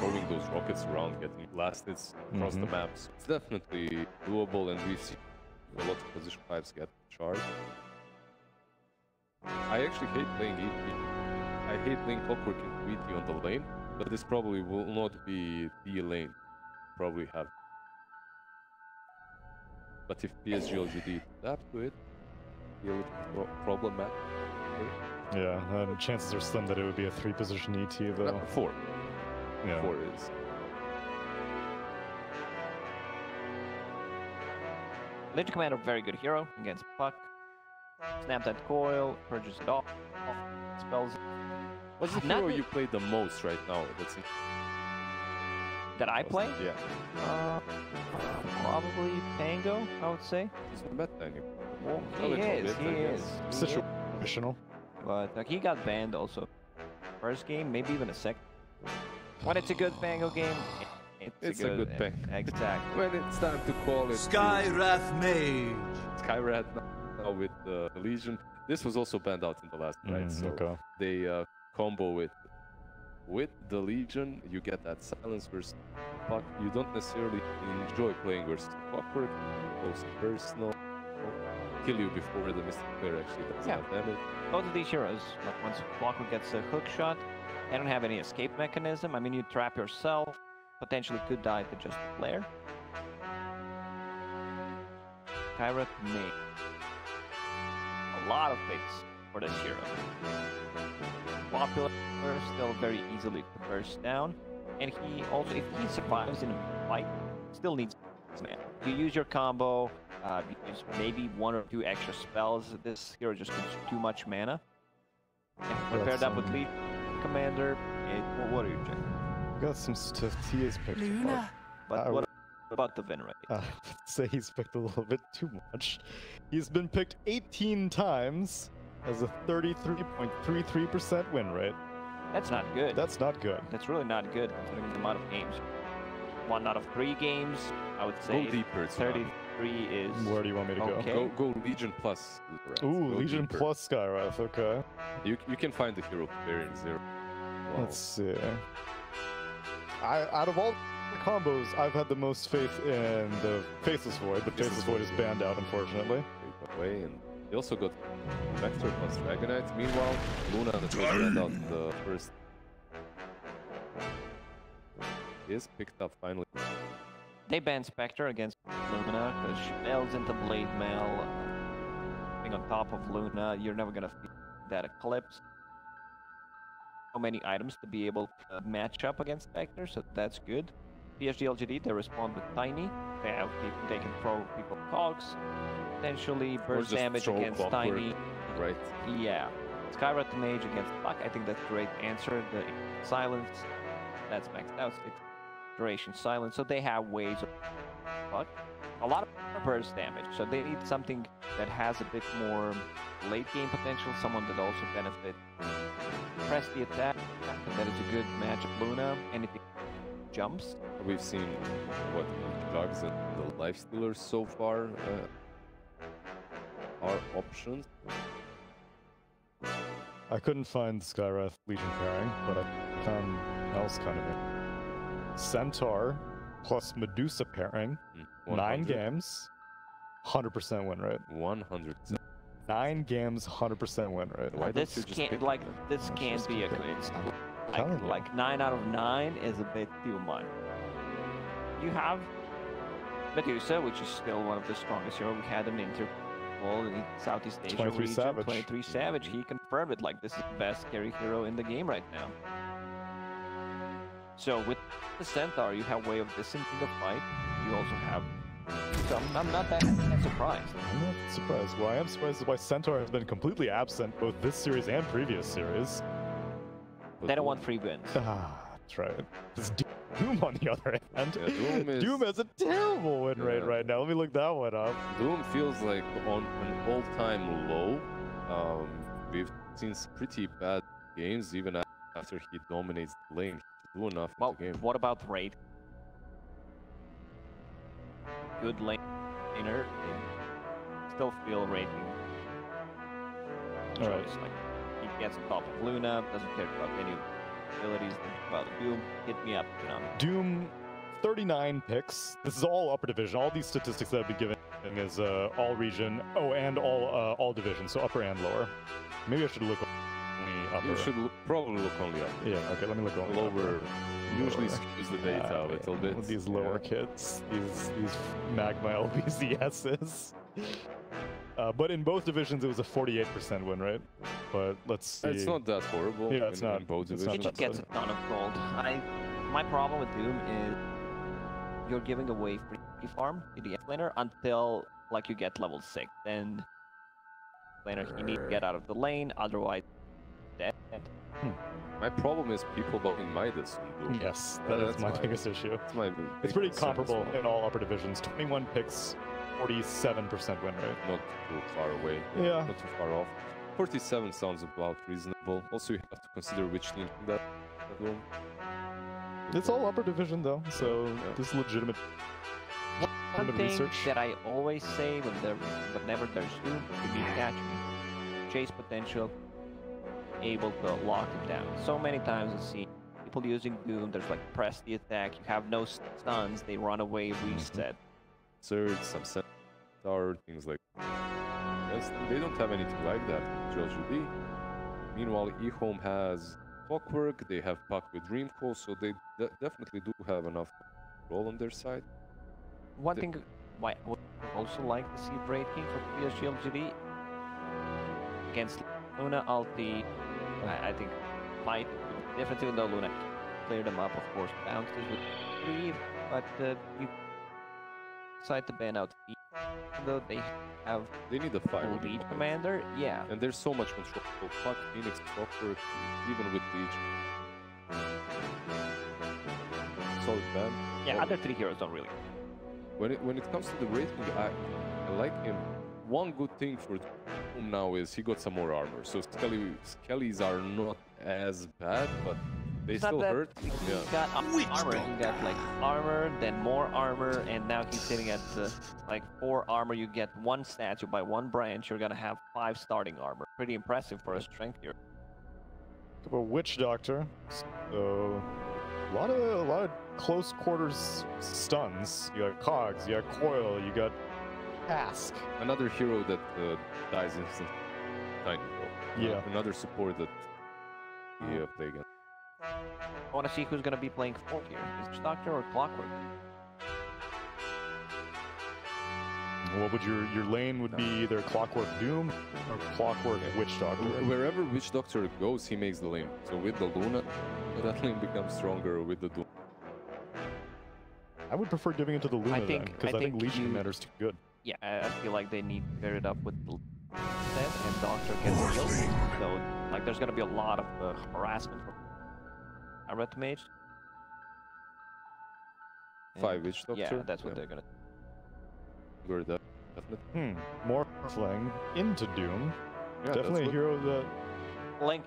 throwing those rockets around, getting blasted across the maps. It's definitely doable, and we've seen a lot of position 5s get charged. I actually hate playing EP. I hate playing Clockwork in 3T on the lane, but this probably will not be the lane. Probably have. But if PSG.LGD adapt to it, be a little problematic. Yeah, and chances are slim that it would be a 3-position ET though. 4. Yeah. 4 is. Legion Commander, very good hero against Puck. Snap that coil, purges it off, spells. What's the hero you play the most right now? That's it. That I play? Yeah. Probably Pango, I would say. He's not bad Pango. Well, he is. Situational. But he got banned also. First game, maybe even a second. When it's a good Pango game, it's a good Pango. Exactly. When it's time to call it Skywrath Mage. Skywrath now with the Legion. This was also banned out in the last night, so they combo it with the Legion. You get that silence versus Puck. You don't necessarily enjoy playing versus Clockwork. Close and personal. Kill you before the Mystic Player actually does that damage. Both of these heroes, like once Clockwork gets a hook shot, they don't have any escape mechanism. I mean, you trap yourself, potentially could die to just the player. Skywrath Mage. A lot of picks for this hero. Popular, still very easily to burst down. And he also, if he survives in a fight, still needs mana. If you use your combo, you use maybe 1 or 2 extra spells. This hero just consumes too much mana. And prepare that with Lead Commander. What are you checking? Got some stuff TA's picked. But what about the win rate? I'd say he's picked a little bit too much. He's been picked 18 times as a 33.33% win rate. That's not good. That's not good. That's really not good considering the amount of games. 1 out of 3 games, I would say. Go deeper. 33 is. Where do you want me to go? Go Legion Plus. Ooh, Legion deeper. Plus Skywrath. Okay. You can find the hero variant 0. Wow. Let's see. Out of all the combos, I've had the most faith in the Faceless Void. The Faceless Void is banned out, unfortunately. And they also got Vector plus Dragonite. Meanwhile, Luna that was banned out in the first is picked up finally. They banned Spectre against Luna because she fails into Blade Mail. Being on top of Luna, you're never gonna feel that Eclipse. So many items to be able to match up against Spectre, so that's good. PSG.LGD, they respond with Tiny. They can throw people cogs, potentially burst damage against Tiny. Right. Yeah. Skywrath Mage against Puck, I think that's a great answer. The silence, that's maxed out. Duration silence, so they have ways of Puck. A lot of burst damage, so they need something that has a bit more late game potential, someone that also benefit. Press the attack, that is a good match of Luna. Anything jumps. We've seen what Jugs and the Lifestealers so far are options. I couldn't find Skywrath Legion pairing, but I found else kind of it. Centaur plus Medusa pairing, 9 games, 100% win rate. 100%. 9 games, 100% win rate. Why this can't this can't be a good. Like 9 out of 9 is a bit too much. You have Medusa, which is still one of the strongest heroes we had in in Southeast Asia 23 region. Savage. 23 Savage. He confirmed it. Like this is the best carry hero in the game right now. So with the Centaur, you have way of distancing the fight. You also have. So I'm not that surprised. I'm not surprised. Well, I am surprised why Centaur has been completely absent both this series and previous series. They don't want free wins. That's right. It's Doom on the other hand. Yeah, Doom has a terrible win rate right now. Let me look that one up. Doom feels like on an all-time low. We've seen pretty bad games even after he dominates the lane. He do enough in the game. What about Raid? Good laner. Still feel rating. Alright. Like, he gets on top of Luna, doesn't care about any abilities. Well, Doom, hit me up. Doom, 39 picks. This is all upper division. All these statistics that I've been given is all region. Oh, and all division. So upper and lower. Maybe I should look only upper. You should probably look only upper. Yeah. Okay. Let me look only lower. Upper. Usually skews the data a little bit. These lower kids, these magma LBZSs. But in both divisions, it was a 48% win rate. But let's see. It's not that horrible. Yeah, it's not. In both divisions. It just gets a ton of gold. My problem with Doom is you're giving away free farm to the laner until like you get level 6. Then laner you need to get out of the lane, otherwise dead. My problem is people buying Midas on Doom. Yes, that's my biggest issue. It's pretty comparable in all upper divisions. 21 picks, 47% win rate. Not too far away. Yeah. Not too far off. 47 sounds about reasonable. Also, you have to consider which team that room. It's all upper division though, so this is legitimate. One thing research that I always say whenever there's Doom, you need catching, chase potential, able to lock it down. So many times I see people using Doom, there's like press the attack, you have no stuns, they run away, reset. Surge, some centaur, things like that. They don't have anything like that in PSG.LGD. Meanwhile, EHOME has Clockwork, they have Puck with Dreamco, so they definitely do have enough control on their side. One thing I would also like to see Braid King for PSG.LGD against Luna ulti, I think might be different, even though Luna cleared them up, of course, bounces with leave, but you decide to ban out E, though they need a 5 lead commander, yeah. And there's so much control. Puck, Phoenix, Clockwork, even with Legion. Solid ban. Yeah, other 3 heroes don't really. When it comes to the rating, I like him. One good thing for Doom now is he got some more armor. So Skellies are not as bad, but they still hurt. He got armor. He got like armor, then more armor, and now he's sitting at like 4 armor. You get 1 statue by 1 branch. You're gonna have 5 starting armor. Pretty impressive for a strength here. A Witch Doctor. So a lot of close quarters stuns. You got Cogs, you got Coil, you got Ask. Another hero that dies instantly. Tiny though. Yeah. Another support that we play against. I want to see who's going to be playing 4 here. Is it Doctor or Clockwork? What would your lane would be either Clockwork Doom or Clockwork Witch Doctor? Wherever Witch Doctor goes, he makes the lane. So with the Luna, that lane becomes stronger with the Doom. I would prefer giving it to the Luna then, because I think Legion Commander's too good. Yeah, I feel like they need to pair it up with the set and Doctor gets healed. So like there's going to be a lot of harassment from a Red Mage. 5 Witch Doctor? Yeah, that's what they're going to do. We're definitely. Morphling into Doom. Yeah, definitely a hero that... Link.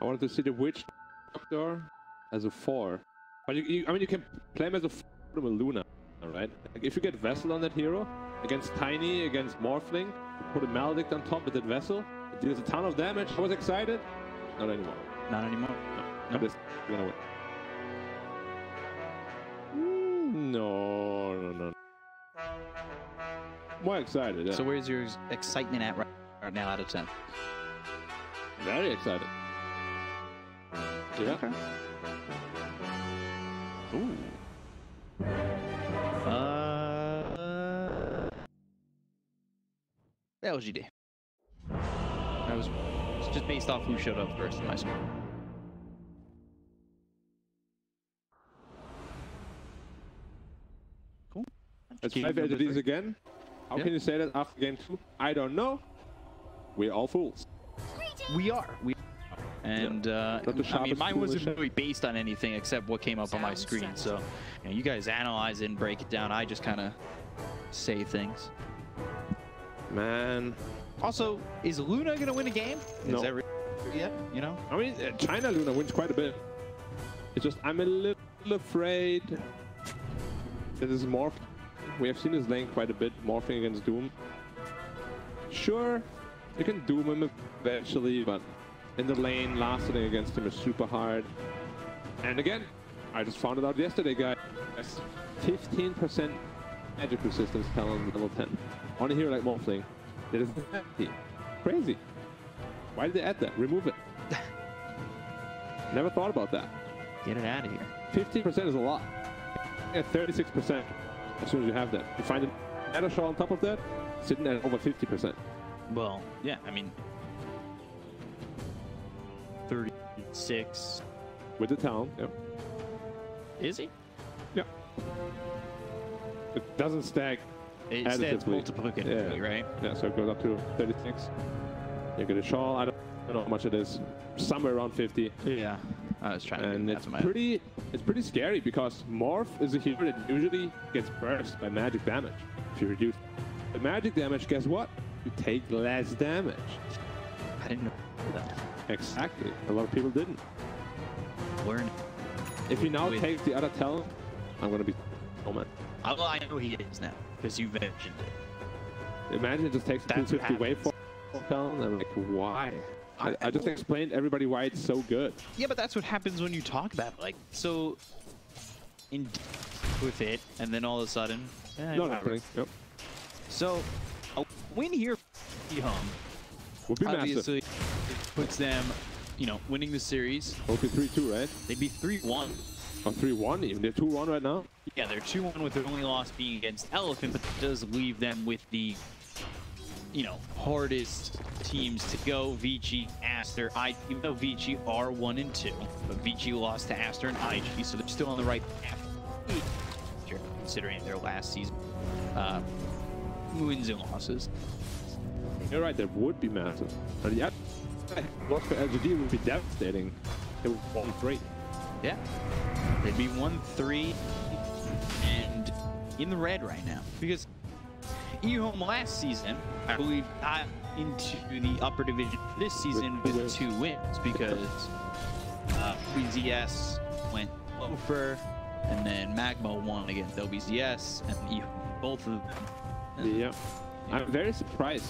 I wanted to see the Witch Doctor as a 4. But I mean, you can play him as a 4 with Luna, alright? Like, if you get Vessel on that hero, against Tiny, against Morphling, you put a Maledict on top with that Vessel, it deals a ton of damage. I was excited. Not anymore. Not anymore? No. This is gonna win. No. More excited, yeah. So where's your excitement at right now out of 10? Very excited. Yeah. Okay. Ooh. LGD. That was just based off who showed up first in my score. It's 5 LGDs again. How can you say that after game 2? I don't know. We're all fools. We are. And I mean, mine wasn't really based on anything except what came up on my screen. So you guys analyze it and break it down. I just kind of say things. Man. Also, is Luna gonna win a game? No. Is that yet? You know? I mean, China Luna wins quite a bit. It's just I'm a little afraid that this Morph. We have seen his lane quite a bit, morphing against Doom. Sure, you can Doom him eventually, but in the lane, last hitting against him is super hard. And again, I just found it out yesterday, guys. 15% magic resistance talent level 10 on a hero like Morphling. That is crazy. Why did they add that? Remove it. Never thought about that. Get it out of here. 15% is a lot. At 36% as soon as you have that. You find a meta shot on top of that, sitting at over 50%. Well, yeah, I mean, 36. With the talent, yeah. Is he? Yeah. It doesn't stack. It stacks multiplicatively, right? Yeah, so it goes up to 36. You get a shawl. I don't know how much it is. Somewhere around 50. Yeah. I was trying to. And it's pretty scary because Morph is a hero that usually gets burst by magic damage. If you reduce the magic damage, guess what? You take less damage. I didn't know that. Exactly. A lot of people didn't. Learn. If you now take the other talent, I'm gonna be oh man. Well, I know he is now because you mentioned it. Imagine it just takes the 250 waveform talent. I'm like, why? I just explained everybody why it's so good. Yeah, but that's what happens when you talk about it. Like, so in with it, and then all of a sudden, not happening. Yep. So a win here, EHOME would be obviously massive. Puts them, you know, winning the series. Okay, 3-2, right? They'd be 3-1. Oh, 3-1 even. They're 2-1 right now. Yeah, they're 2-1 with their only loss being against Elephant, but that does leave them with the, you know, hardest teams to go. Vici, Aster, even though Vici are 1-2, but Vici lost to Aster and IG, so they're still on the right path. Considering their last season wins and losses. You're right, that would be massive. But yeah, loss for LGD would be devastating. It would 1-3. Yeah, they'd be 1-3 and in the red right now because EHOME last season, I believe, got into the upper division this season with 2 wins because BZS went over, and then Magma won against LBZS, and EHOME, both of them. Yeah, I'm very surprised.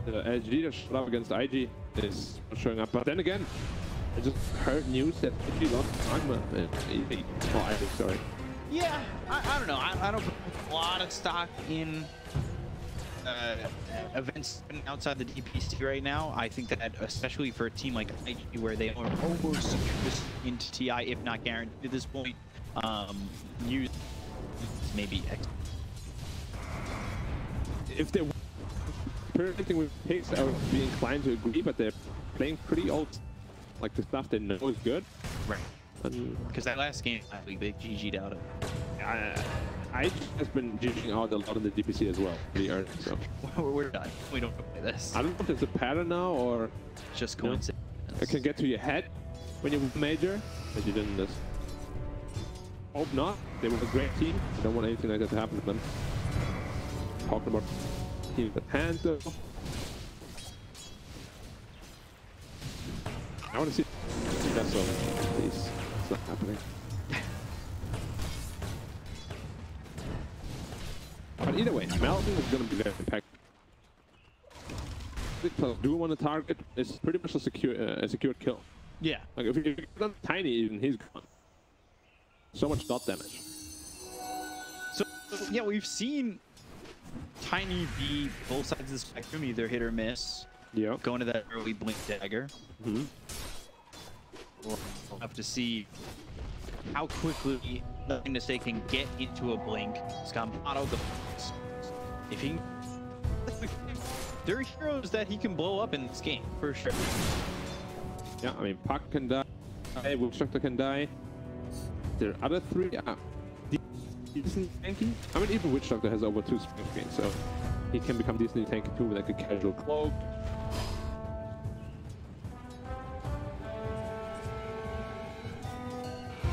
The LGD that showed up against IG is not showing up, but then again, I just heard news that IG lost Magma. Oh, IG, sorry. Yeah, I don't know. I don't put a lot of stock in events outside the DPC right now. I think that especially for a team like IG where they are almost into TI, if not guaranteed at this point, use maybe X. If they were anything with picks, I would be inclined to agree, but they're playing pretty old, like the stuff they know is good. Right. Because that last game, I think they GG'd out of. I have been GGing out a lot in the DPC as well. Pretty early, so. We're done. We don't play this. I don't know if it's a pattern now or just coincidence. It can get to your head when you major, but you didn't. This. Hope not. They were a great team. I don't want anything like that to happen to them. Talking about team at hand though. I want to see that song, please. It's not happening. But either way, Melvin is going to be very impactful. Because Doom on the target is pretty much a secured kill. Yeah. Like if you get Tiny, even he's gone. So much dot damage. So yeah, we've seen Tiny be both sides of the spectrum, either hit or miss. Yeah. Going to that early blink dagger. Mm-hmm. We'll have to see how quickly they can get into a blink. Scambato goes. If he, there are heroes that he can blow up in this game for sure. Yeah, I mean Puck can die, Woodchucker can die. There are other 3. decent tanky. I mean, even Witch Doctor has over 2 spring screens, so he can become decently tanky too with like a casual cloak.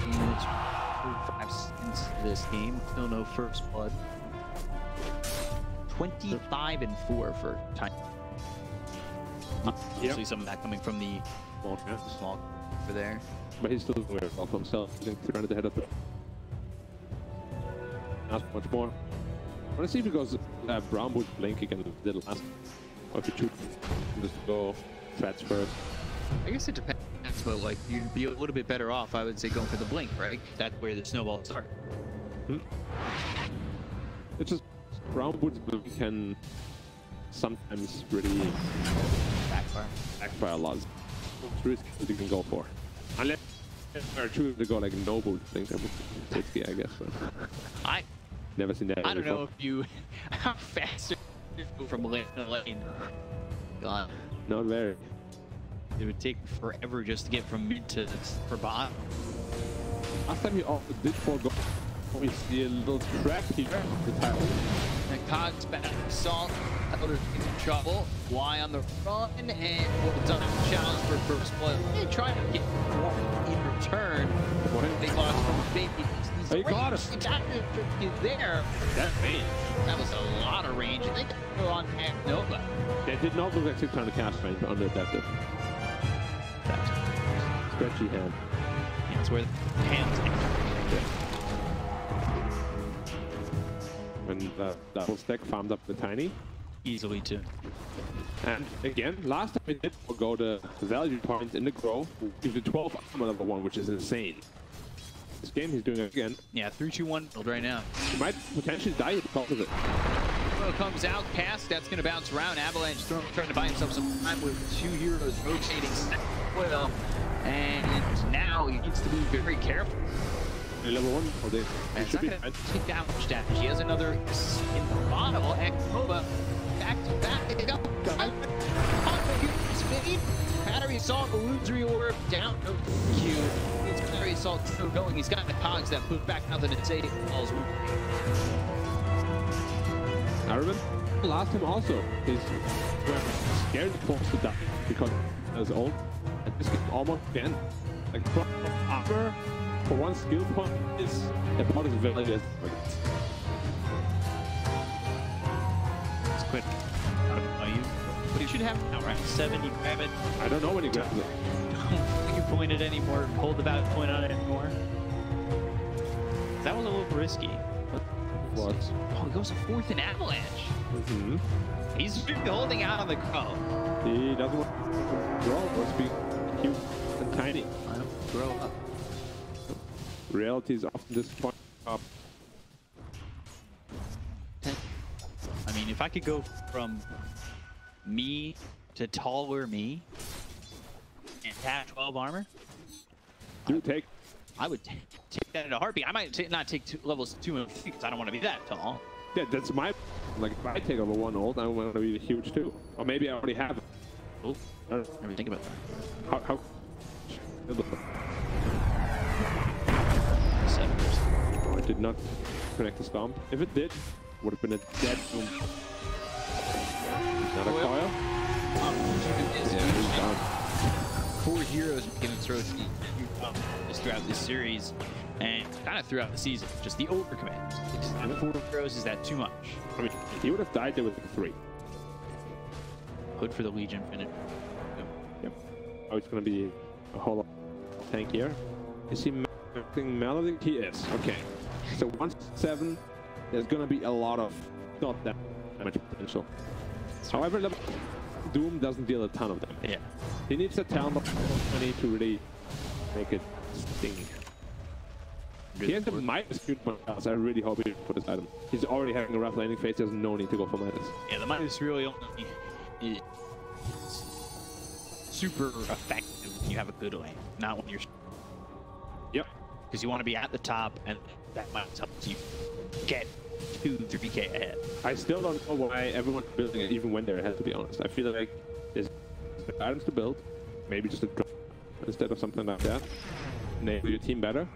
It's 5 seconds to this game. Still no first blood. 25-4 for Tiny. Obviously, some of that coming from the small over there. But he's still doing very well for himself. He's 300 ahead of it. Not much more. I want to see if he goes Brown Wood Blink again with the last. Or if he chooses just go Threats first. I guess it depends, but like you'd be a little bit better off, I would say, going for the Blink, right? That's where the snowballs start. It's just Brown Wood Blink can sometimes really backfire a lot. It's risky that you can go for. Unless or choose to go like no boot things, that would be risky, I guess. But I never seen that. I don't before. know if you how fast you go from lane to lane. God, Not very. it would take forever just to get from mid to for bot. Last time he also did forego. We see a little trap here. The title. And Cog's back assault. Elder's in trouble. Y on the run, and well done. Challenge for first blood. They try to get one in return. They lost from Baby. Oh, you got him. Exactly there. That range. That was a lot of range. I think they were on Nova. That did not look like 600 cast range under adaptive. Stretchy hand. That's where the hands. And double stack farmed up the Tiny. Easily too. And again, last time he did forgo the value point in the grow, give the 12 armor level 1, which is insane. This game he's doing it again. Yeah, 3-2-1 build right now. He might potentially die because of it. Well, comes out, cast, that's going to bounce around. Avalanche trying to buy himself some time with 2 heroes rotating. Well, and now he needs to be very careful. Level 1 for this. And it's not going to take that much damage. He has another in the bottom. Eknova back to back. They got speed. Battery assault, illusory orb down. No Q. It's battery assault still going. He's got the cogs that push back nothing and say balls. I remember last time also, he's scared close to die because he was old. And this game almost again. Like armor for one skill point is about as valid as It's quick. But you should have now, right? 7, you grab it. I don't know when he grabs it. Don't you point it anymore, hold the bat point on it anymore. That was a little risky. What? Oh, he goes 4th in Avalanche. He's holding out on the crow. He doesn't want to grow, wants to be cute and tiny. I don't grow up. Reality is often disappointing. I mean, if I could go from me to taller me and have 12 armor, I would take that in a heartbeat. I might not take levels 2 and 3 because I don't want to be that tall. Yeah, that's my... Like, if I take over 1 ult, I want to be huge too. Or maybe I already have it. Oh, I don't ever think about that. How 7 years. Oh, it did not connect the stomp. If it did, would have been a dead boom. Not a coil. Yeah, he's down. 4 heroes making the throw just throughout this series and kind of throughout the season. Just the overcommand. 4 heroes, is that too much? I mean, he would have died there with like 3. Hood for the Legion finish. Yep. Oh, it's gonna be a whole lot of tank here. Is he acting Melody? He is. Okay. So 1-7, there's gonna be a lot of not that much potential. However, Doom doesn't deal a ton of them. Yeah. He needs a talent of 20 to really make it sting. He has the minus Q pass. I really hope he put this item. He's already having a rough landing phase. There's no need to go for minus. Yeah, the minus really only is super effective when you have a good lane, not when you're. Yep. Because you want to be at the top, and that minus helps you get 2-3k ahead. I still don't know why everyone's building it even when they're ahead, to be honest. I feel like there's items to build, maybe just a drop instead of something like that. Enable your team better.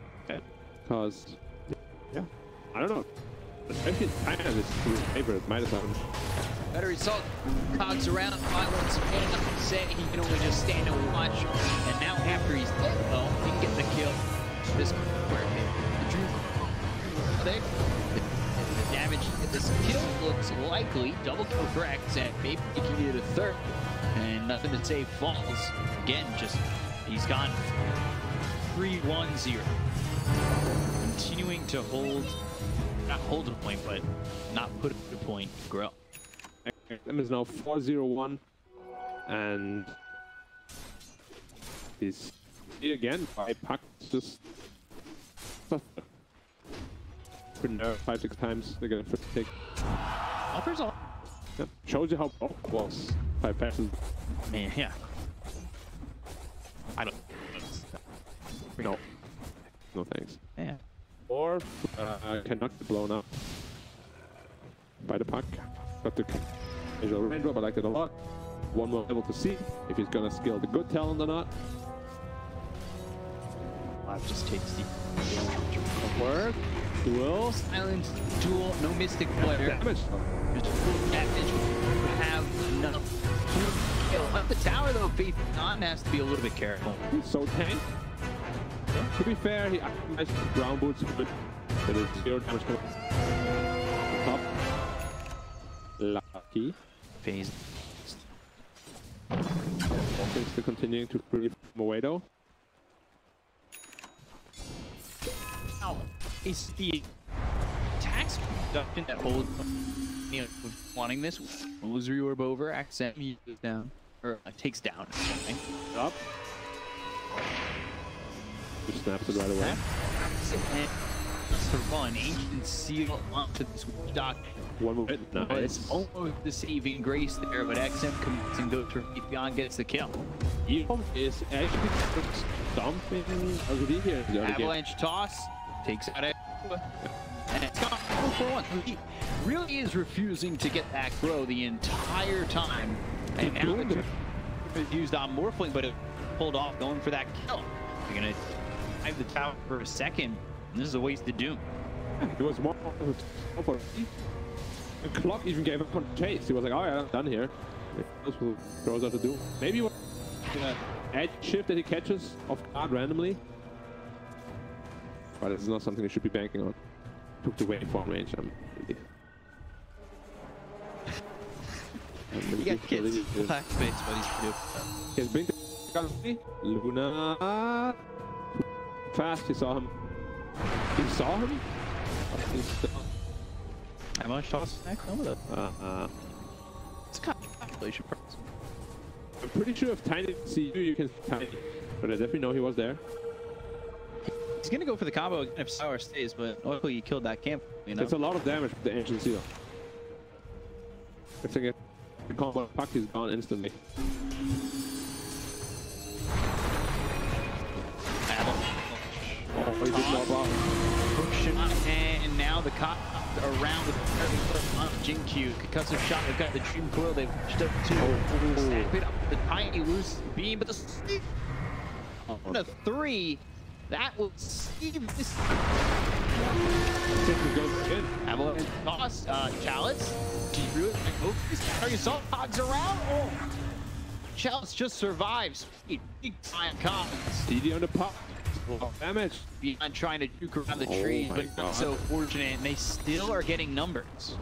Because, yeah, I don't know. Especially China is his favorite. Might as well. Better result. Cogs around. Violence. Can't say he can only just stand and watch. And now after he's dead, though, he can get the kill. This where the Drew there. The damage. This kill looks likely. Double kill for XM. Maybe he can get a third. And nothing to say falls. Again, just he's gone 3-1-0. Continuing to hold, not hold a point, but not put a point, grow. XM is now 4-0-1, and he's here again by Puck. Just couldn't nerf 5-6 times. They're gonna first take. Offers all. Yeah. Shows you how broke was 5 passes. Man, yeah. I don't. No. No thanks. Yeah. Or cannot be blown up by the Puck. Got the visual range drop. I liked it a lot. One more level to see if he's gonna skill the good talent or not. Live just takes the work. Duel, silent duel, no mystic player. Damage. Just full damage. Have enough to kill. Up the tower though, Faith Non has to be a little bit careful. He's so tank. To be fair, he optimized the ground boots, but it is 0 damage to top. Lucky. Phase. Walking still continuing to free from away though. Now, is the tax reduction that holds, you know, wanting this illusory orb over, accent down, or takes down. Up. Just snaps it right away. To run ancient seal onto this dock. One more hit. Nice. But it's almost the saving grace there, but XM comes and goes for Beyond, gets the kill. EHOME is actually stomping LGD here. Avalanche toss takes out it, and it's gone 4-1. He really is refusing to get that grow the entire time, and now the is used on Morphling, but it pulled off going for that kill. You're gonna dive the tower for a second. This is a waste of doom. It was more for the clock even gave up on chase. He was like, oh yeah, I'm done here. This will throws out to do. Maybe what edge shift that he catches off guard randomly. But it's not something he should be banking on. Took the waveform range. You got kids. Black face, what he's doing. He's bring the Luna. Fast, he saw him. He saw him? How much toss next? Some of them. It's kind of calculation parts. I'm pretty sure if Tiny see you, you can see Tiny. But I definitely know he was there. He's gonna go for the combo if Sylar stays, but luckily he killed that camp. You know? It's a lot of damage with the Ancient Seal. If they get the combo Puck, he's gone instantly. Oh, he did not block. And now the cop around with the Jinkyu. Concussive shot. They've got the Dream Coil. They've pushed up to snap it up. The tiny loose beam, but the sleep on a 3. That will save this. Avalanche toss. Chalice. Oh, you saw Cogs around. Oh. Chalice just survives. Big time Cogs. CD on the pop. Damage. Beyond trying to juke around the trees, but not so fortunate, and they still are getting numbers.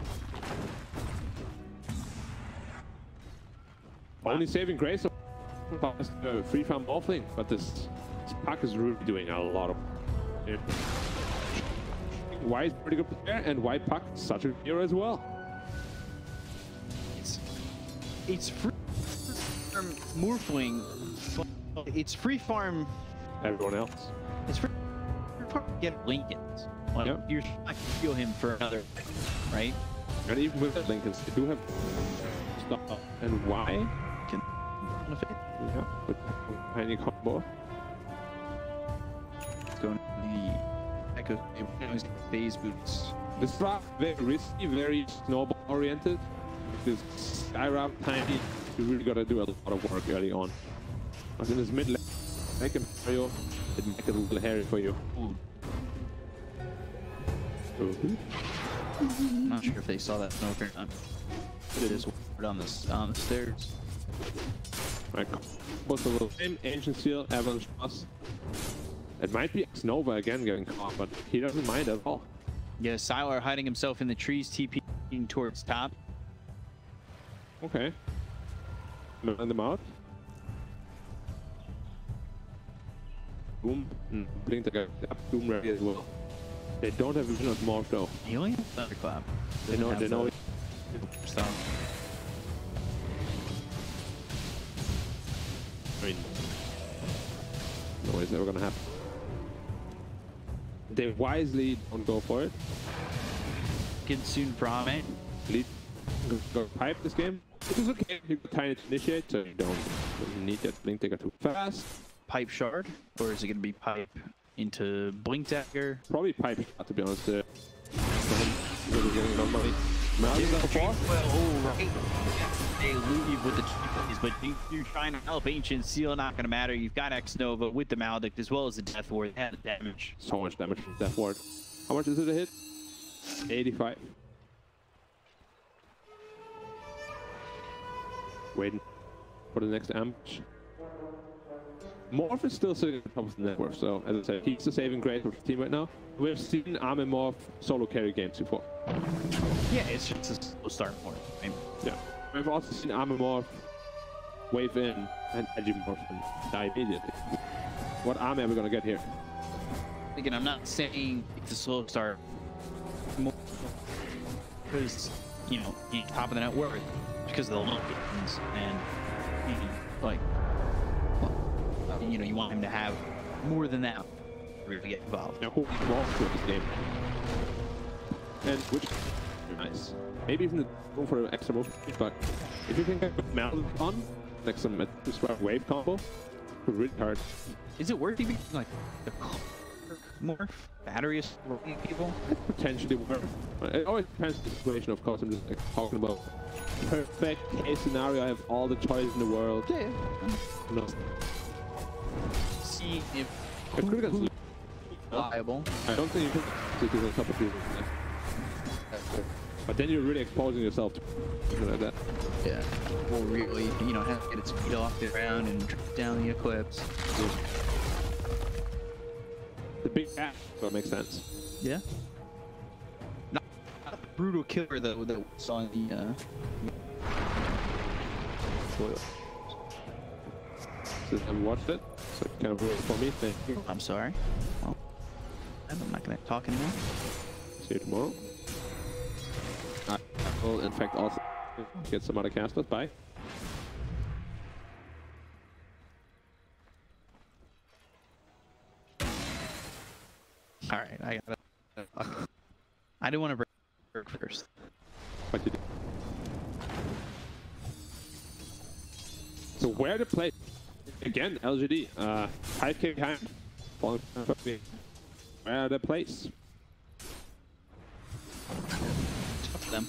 Only saving grace of free farm Morphling, but this Puck is really doing a lot of. Why is pretty good player, and why Puck such a hero as well? It's free farm Morphling. It's free farm. Everyone else. It's free farm get Lincolns. Well, yep. You're not going to feel him for another, right? And even with Lincolns, they do have stuff. And why? Can benefit. Yeah, with tiny combo. It's going to the Echo phase boots. This is very risky, very snowball oriented. This Skyrap tiny, you really got to do a lot of work early on. But in this mid lane, make him Mario, it make it a little hairy for you. Ooh. I'm not sure if they saw that smoke or not. It is on the stairs. Right, both a little same. Ancient Seal, Avalanche Plus. It might be Nova again getting caught, but he doesn't mind at all. Yeah, Sylar hiding himself in the trees, TPing towards top. Okay. Run them out. Boom. Blink the guy up. Boom ready as well. They don't have vision of Morph though. Alien? Thunderclap. They know. Stop. I mean, no way it's ever gonna happen. They wisely don't go for it. Get soon from it. Lead go pipe this game. It is okay. You got tiny to initiate, so you don't need that blink dagger too fast. Pipe shard, or is it gonna be pipe into blink dagger? Probably pipe shot, to be honest. Really getting enough money. They leave with the trees, but you're trying to help Ancient Seal, not gonna matter. You've got X Nova with the Maledict as well as the Death Ward and the damage. So much damage from Death Ward. How much is it a hit? 85. Waiting for the next ambush. Morph is still sitting at the top of the network, so as I said, he's the saving grace of the team right now. We've seen Armin Morph solo carry games before. Yeah, it's just a slow start for him. I mean, yeah. We've also seen Armin Morph wave in and Edgy Morph and die immediately. What army are we gonna get here? Again, I'm not saying it's a slow start. Because, you know, he's top of the net worth because of the low gains and like, you know, you want him to have more than that to really get involved. Now, who involved with this game? And which nice. Maybe even go for an extra move, but if you can get Maledict on, like some wave combo, could really hurt. Is it worth even like the more batteries for people? Potentially worth. It always depends on the situation, of course. I'm just like talking about perfect case scenario. I have all the choice in the world. Yeah. No. See if who's viable. I don't think you can do a couple of people. But then you're really exposing yourself to something like that. Yeah. Or really, you know, have to get its feet off the ground and drop down the Eclipse. Yeah. The big cat, so it makes sense. Yeah. Not a brutal killer though that we saw in the foil. So I haven't watched it, so it kind of ruined for me. Thank you. I'm sorry. Well, I'm not gonna talk anymore. See you tomorrow. I will, in fact, also get some other casters. Bye. All right, I gotta. I didn't want to break first. What you do? So where to play? Again, LGD. 5k behind. Falling in front of me. Where to place? Tough for them.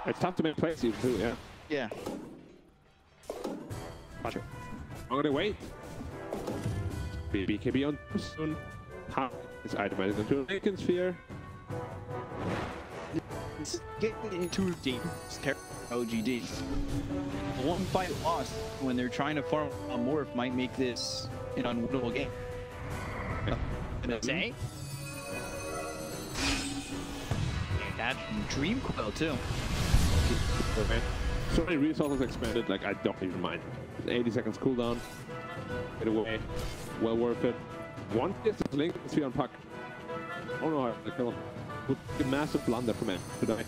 It's tough to make plays even too, yeah. Yeah. Watch it. I'm gonna wait. BKB on soon. How is itemized into a Lincoln Sphere? It's getting into dangerous OGD. One fight lost when they're trying to farm a morph might make this an unwinnable game. Gonna say? And that Dream Coil too. So many resources expended, like I don't even mind. 80 seconds cooldown. Get away. Well worth it. Once this Link is on puck. Oh no, the kill would be a massive blunder from it today.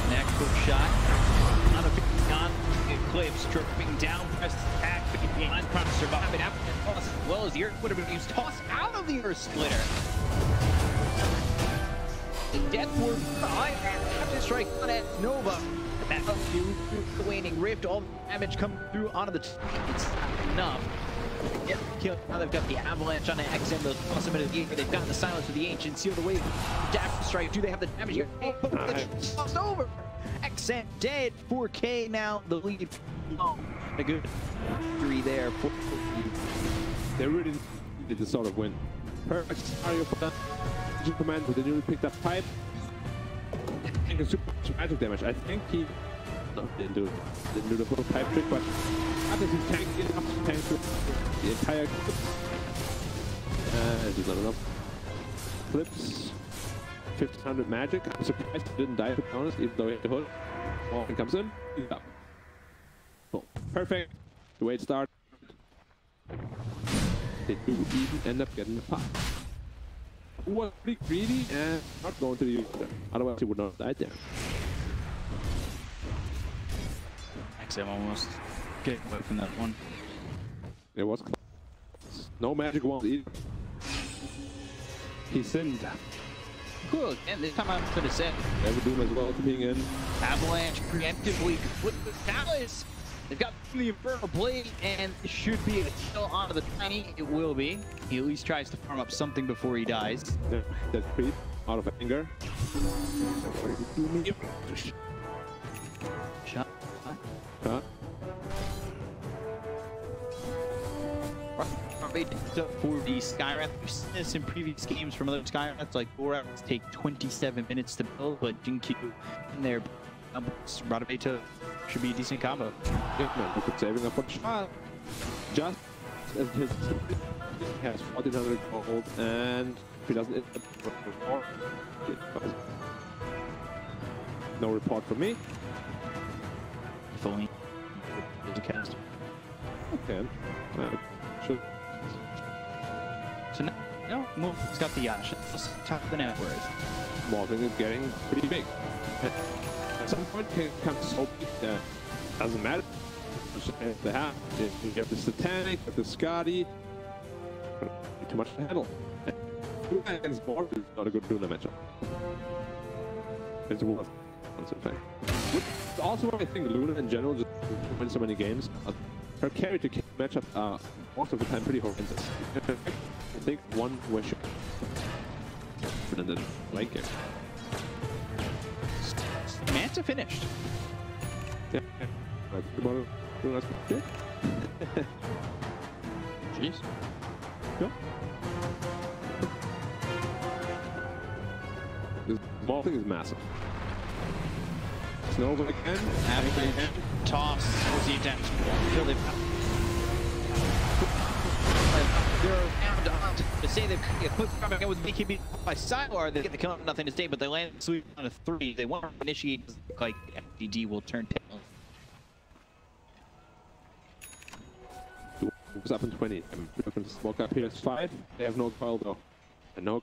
Next quick shot. On a beyond Eclipse, tripping down, press attack, behind, trying to survive it after the toss, as well as the Earth would have been used. Toss out of the Earth Splitter. The Death Ward behind Captain Strike on at Nova. Back up to the waning rift, all the damage coming through onto the it's not enough. Get the kill. Now they've got the avalanche on the XM, those awesome into the game. They've got the silence with the ancient seal the wave. Dash strike. Do they have the damage here? It's lost over. XM dead. 4K now. The lead. Oh, a good 3 there. They really needed to sort of win. Perfect scenario for that command with the newly picked up pipe. And super magic damage. I think he didn't do the full pipe trick, but I think he's tanking enough to tank the entire clip. He's not enough. Flips 1500 magic. I'm surprised he didn't die, to be honest, even though he hit the hood. Morphin comes in. He's up. Cool. Perfect. The way it started. They do even end up getting the pop. Was pretty greedy and not going to the user. Otherwise, he would not have died there. XM almost getting away from that one. It was close. No magic wand either. He sinned. Cool, and this time I'm going to say. Never Doom as well coming in. Avalanche preemptively with the Palace. They've got the Infernal Blade, and it should be a kill onto the Tiny. It will be. He at least tries to farm up something before he dies. That creep out of anger. Shot. For the Skywrath, we've seen this in previous games from other Skywraths, like 4 hours take 27 minutes to build, but Jinky in there, Radabeta should be a decent combo. Yeah, man, look at saving up for shot. Just as his has 1400 gold, and if he doesn't hit report, no report from me. If only there's a cast. Okay. Should. So now, Wolf's got the Yash. Let's top the net worth. Morphin is getting pretty big. At some point, it becomes so big that doesn't matter. The half, you get the Satanic, you get the Scotty. Too much to handle. Luna against Morphin is not a good Luna matchup. It's worth once in fact. Which is also why I think Luna in general just wins so many games. Her carry to kill matchup are most of the time pretty horrendous. I think one wish and then like it. Manta finished. Yeah. Tomorrow, Luna's good. Jeez. Yeah. This small thing is massive. Snowball again. Avalanche. Toss was the attempt. Kill it. They're down to say they've a quick comeback with BKB by Sylar. They get the kill, nothing to stay, but they land sweep on a 3. They want to initiate, like FDD will turn tail. Moves up in 20. I'm looking to smoke up here. It's 5. They have no coil though. And no.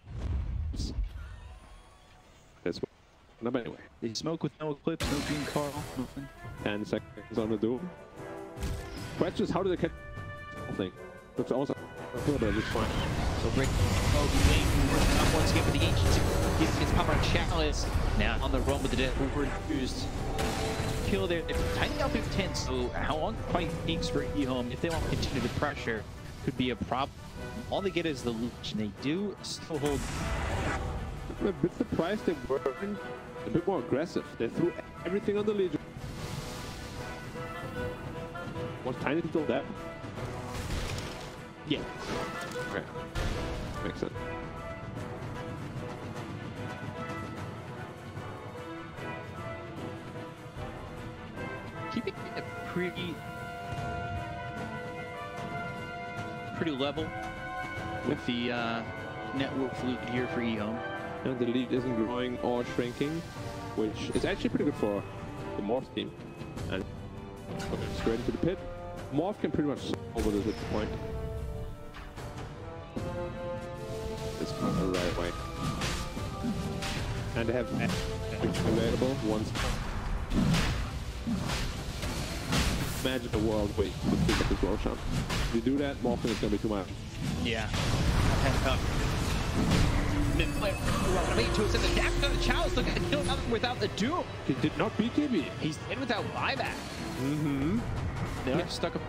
That's one. Anyway. They smoke with no Eclipse, no Dream Carl, nothing. 10 seconds on the Doom. Question is, how do they catch the thing? Looks awesome. I feel about this point. So break. Oh, once again for the Ancients. Gets power on Chalice. Now on the run with the death. Used. Kill there. Tiny out 10. So how long the fight takes for EHOME, if they want to continue the pressure, could be a problem. All they get is the Leech, and they do still hold. I'm a bit surprised they weren't a bit more aggressive. They threw everything on the Legion. Was Tiny still dead? Yeah. Okay. Makes sense. Keeping it pretty level with the network lead here for EHOME. And the lead isn't growing or shrinking, which is actually pretty good for the Morph team. And straight into the pit. Morph can pretty much over this at the point. It's not the right way. And they have available once. Imagine the world wait to pick up this Roshan. If you do that, Morphin is going to be too much. Yeah. The dash on the Chalice look at kill nothing without the Doom. He did not beat KB. He's dead without buyback. Mm-hmm. They're stuck up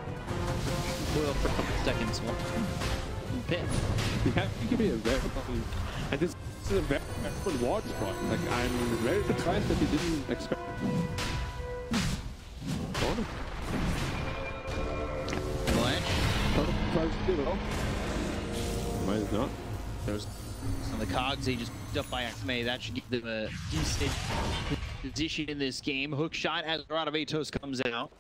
foil for a couple seconds. Pit. You have to give me a very and this is a very good ward spot. Like I'm very surprised that he didn't expect. Blanche. Might not. Those on the cogs, they just picked up by EHOME. That should give them a decent position in this game. Hook shot as Radovatos comes out.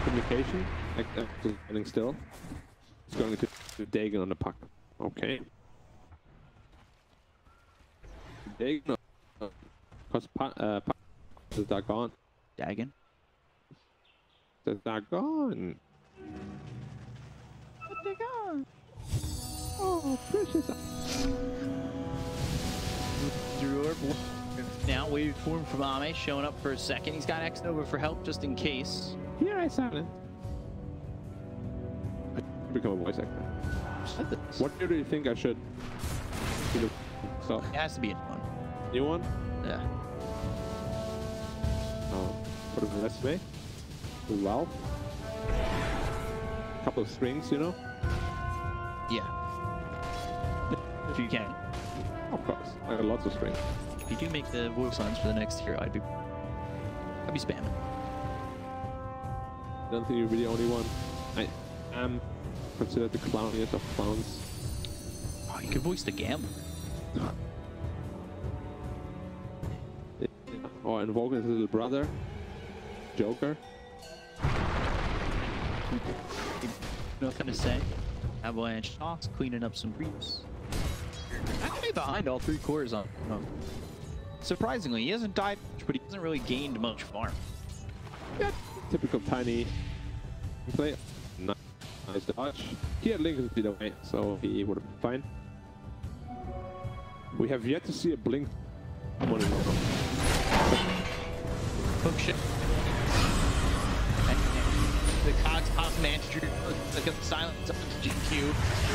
Communication. Standing still. It's going to Dagon on the puck. Okay. Dagon. Because is that gone? Dagon. Is that gone? What they gone? Oh, precious. Now waiting for him from EHOME, showing up for a second. He's got X Nova for help just in case. Here I saw it. I should become a voice actor. What year do you think I should do stuff? It has to be a new one. New one? Yeah. Oh, put it in the resume. Wow. Couple of strings, you know? Yeah. If you can. Of course. I got lots of strings. If you do make the voice lines for the next hero, I'd be spamming. I don't think you're really the only one. I am considered the clowniest of clowns. Oh, you could voice the Gambler. Or invoking his little brother, Joker. Nothing to say. Avalanche toss, cleaning up some briefs. Actually behind all 3 quarters on. Surprisingly, he hasn't died much, but he hasn't really gained much farm. Yeah, typical tiny play. Nice dodge. He had Lincoln speed away, so he would have been fine. We have yet to see a blink. Hook shot. The cogs pop manager look at the silence of the GQ.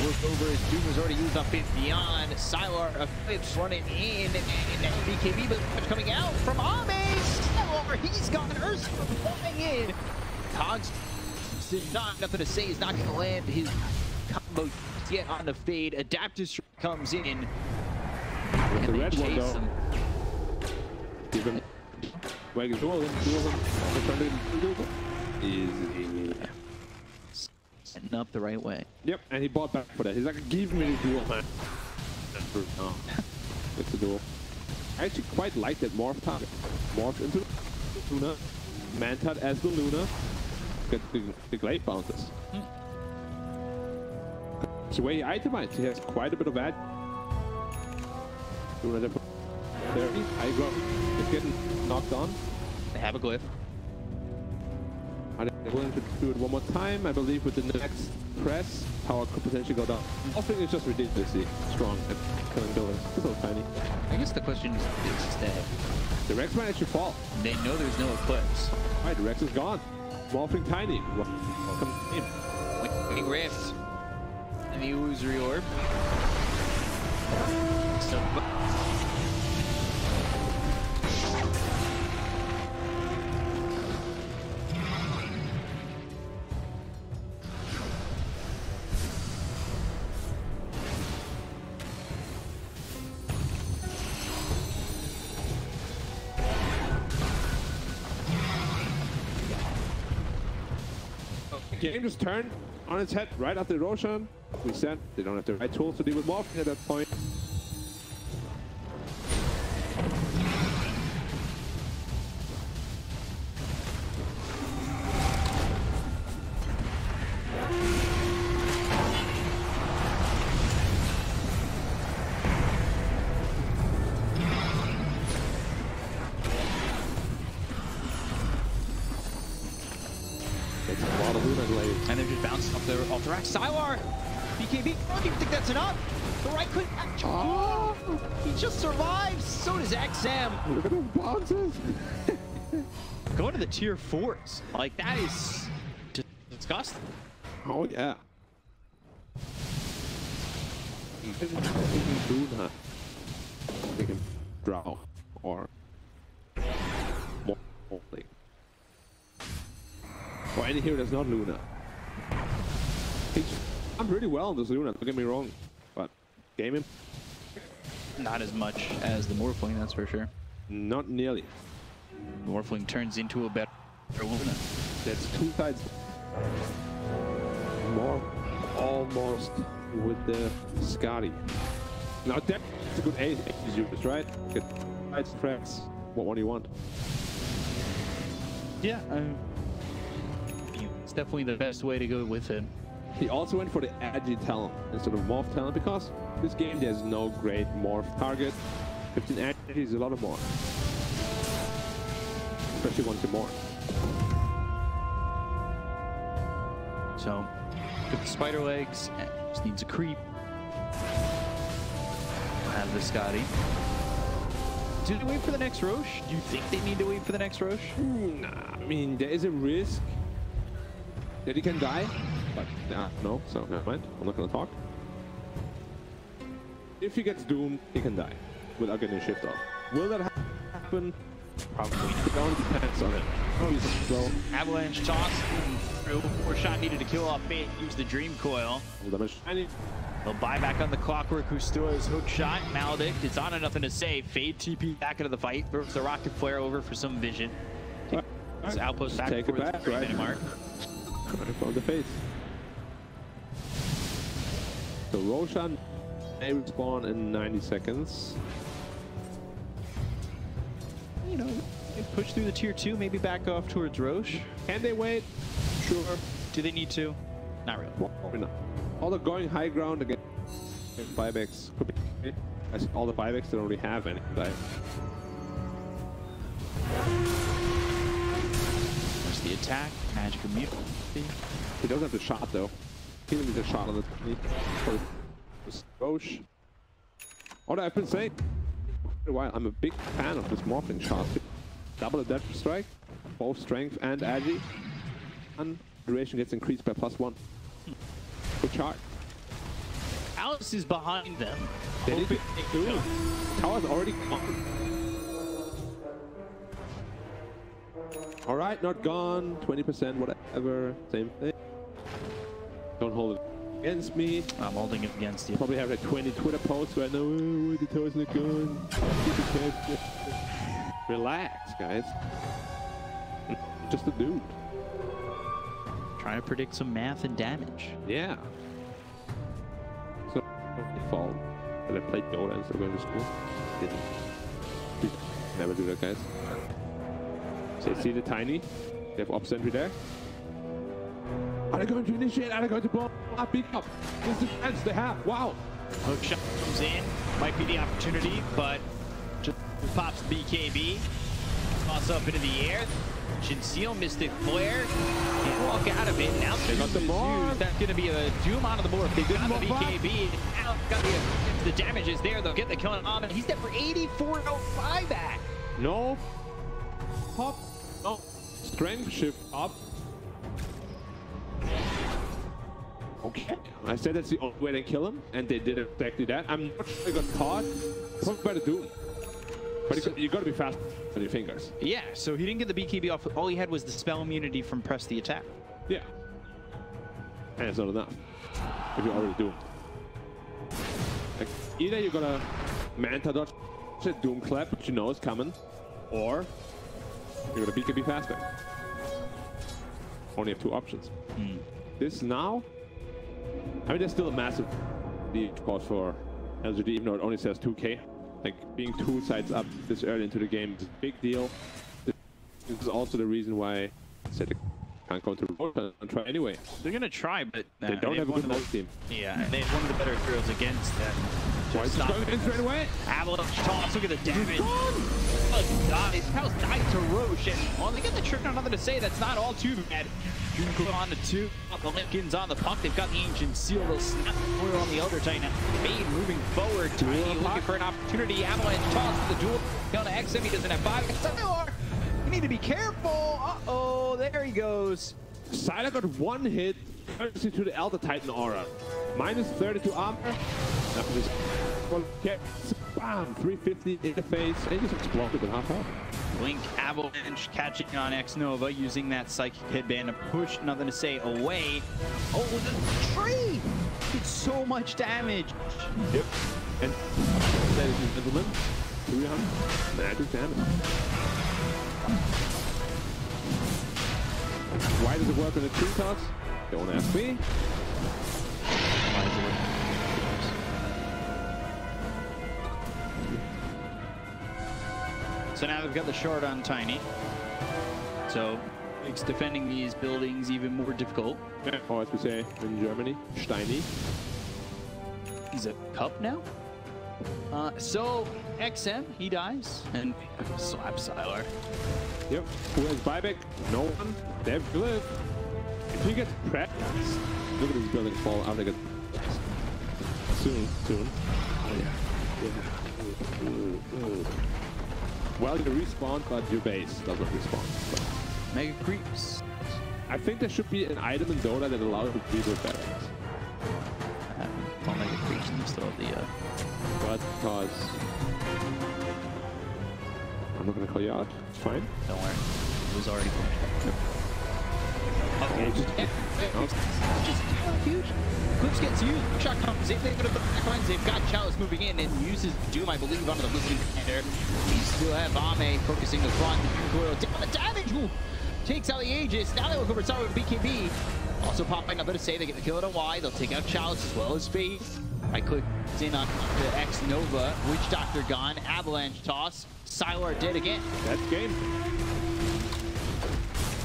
Look over as Doom was already used up in beyond. Sylar flips running in and BKB, but coming out from EHOME. Sylar, he's got Ursa flying in. Cogs not nothing to say. He's not going to land his combo yet on the fade. Adaptive comes in. With the red one though. Give him. Wagon duel him. Easy. Setting up the right way. Yep, and he bought back for that. He's like, give me the duel, man. Oh, it's a duel. I actually quite like that morph target. Morph into Luna. Mantad as the Luna. Get the glaive bounces. It's the way he itemized. He has quite a bit of ad. Luna there. I go. It's getting knocked on. They have a glyph. Are they willing to do it one more time? I believe within the next press, power could potentially go down. Offering is just ridiculously strong at killing buildings. It's so tiny. I guess the question is that the Rex might actually fall. They know there's no eclipse. Alright, the Rex is gone. Morphing tiny. Welcome in. Like Rift. And the illusory orb. So the game just turned on its head right after Roshan. We said they don't have the right tools to deal with morphing at that point. And they're just bouncing off the rack. Sylar! BKB, I don't even think that's enough. The right click. Oh, he just survives. So does XM. Look at those bounces. Going to the tier 4s. Like, that is disgusting. Oh, yeah. Luna. They can draw or more. Or any hero that's not Luna. I'm pretty well on this Luna, don't get me wrong. But game him? Not as much as the Morphling, that's for sure. Not nearly. Morphling turns into a better Luna. That's two sides. More. almost with the Scotty. Now that's a good ace use, right? Get right tracks. What one do you want? Yeah, it's definitely the best way to go with it. He also went for the Agi talent instead of Morph talent because this game there's no great Morph target. 15 Agi is a lot of more. Especially once you're more. So, with the spider legs, just needs a creep. Have the Scotty. Do they wait for the next Roche? Do you think they need to wait for the next Roche? Nah, I mean, there is a risk that he can die, but no, so never mind. I'm not gonna talk. If he gets doomed, he can die without getting a shift off. Will that happen? Probably. It only depends on it. Oh, he's slow. Avalanche toss through. 4-shot needed to kill off Fate. Use the Dream Coil. They'll buy back on the Clockwork, who still has hook shot. Maledict, it's on to nothing to say. Fade TP back into the fight. Throws the Rocket Flare over for some vision. His outpost back take it back, the 3-minute mark. Right from the face. So Roshan may respawn in 90 seconds. You know, they push through the tier 2, maybe back off towards Roche. Can they wait? Sure. Do they need to? Not really. Probably not. Although going high ground against buybacks could be. I see all the buybacks that already have any die. There's the attack, magic immunity. He doesn't have the shot though. He needs a shot on the knee for Roche. Although I've been saying for a while, I'm a big fan of this morphing shot. Double the death strike, both strength and agi, and duration gets increased by +1. Good chart. Alice is behind them. Tower's already gone. Alright, not gone. 20%, whatever. Same thing. Don't hold it against me. I'm holding it against you. Probably have like 20 Twitter posts right now. Oh, the tower's not gone. Relax, guys. Just a dude. Trying to predict some math and damage. Yeah. So, my fault that I played Dota instead of going to school. Didn't. Never do that, guys. So, see the Tiny? They have Op Sentry there. Are they going to initiate? Are they going to blow up? Big up. This is the chance they have. Wow. Hook shot comes in. Might be the opportunity, but just pops the BKB. Toss up into the air. Shinseal, Mystic Flare. Can't walk out of it. Now they got the morph. That's going to be a Doom onto the morph. They got the BKB. Now got the damage is there. They'll get the kill on him. He's there for 84.05 back. No. Pop. No. Strength shift up. Okay. I said that's the only way to kill him, and they did exactly that. I'm not sure they got caught. Probably by the Doom. But you got to be fast on your fingers. Yeah, so he didn't get the BKB off. All he had was the spell immunity from press the attack. Yeah. And it's not enough if you're already doomed. Like, either you're gonna Manta dodge, Doom clap, which you know is coming, or you're gonna BKB faster. Only have 2 options. This now, I mean, there's still a massive lead, of course, for LGD, even though it only says 2K. Like, being 2 sides up this early into the game is a big deal. This is also the reason why I said they can't go to Roche and try anyway. They're going to try, but they don't have a good most team. Yeah, and they have one of the better heroes against them. Why is it going in straight away? Avalanche toss, look at the damage. Dies. House died to Roche, and well, they get the trick, nothing to say. That's not all too bad. Junko on the 2. The Lincoln's on the puck. They've got the Ancient Seal. They'll snap the foil on the Elder Titan. Fade moving forward. Tiny looking for an opportunity. Avalanche toss to the duel. Down to XM. He doesn't have 5. Sylar, you need to be careful. Uh-oh, there he goes. Sylar got 1 hit. Courtesy to the Elder Titan aura. Minus 32 armor. After this, bam, 350 in the face, and just exploded with half health. Blink Avalanche catching on X-Nova, using that Psychic Headband to push, nothing to say, away. Oh, the tree! Did so much damage. Yep. And ladies and gentlemen, 300 magic damage. Why does it work on the tree toss? Don't ask me. So now they've got the shard on Tiny. So makes defending these buildings even more difficult. Yeah, or as we say in Germany, Steiny. He's a cup now. So XM, he dies and slaps Sylar. Yep. Who has buyback? No one. They have glyph. If he gets pressed, look at this building fall out like a soon. Well, you respawn, but your base doesn't respawn. So. Mega creeps. I think there should be an item in Dota that allows you to creep with barracks. Well, mega creeps and still have the. But because I'm not gonna call you out. It's fine. Don't worry. It was already finished. Okay, just huge. Clips gets used. Shot comes in. They're gonna put backlines. They've got Chalice moving in and uses Doom, I believe, onto the Blizzard commander. We still have EHOME focusing the front. The damage. Ooh, takes out the Aegis. Now they look over Sylar with BKB. Also popping a bit of save. They get the kill at a Y. They'll take out Chalice as well as Faith. Right click in on the X Nova. Witch Doctor gone. Avalanche toss. Sylar dead again. That's game.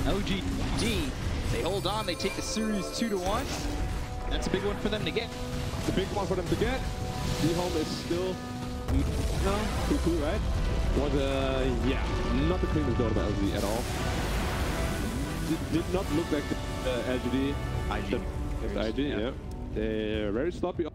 LGD. They hold on. They take the series 2-1. That's a big one for them to get. It's a big one for them to get. EHOME is still no, right? Was yeah, not the cleanest Dota by LGD at all. Did not look like the LGD. IG. IG, yeah. They're very sloppy.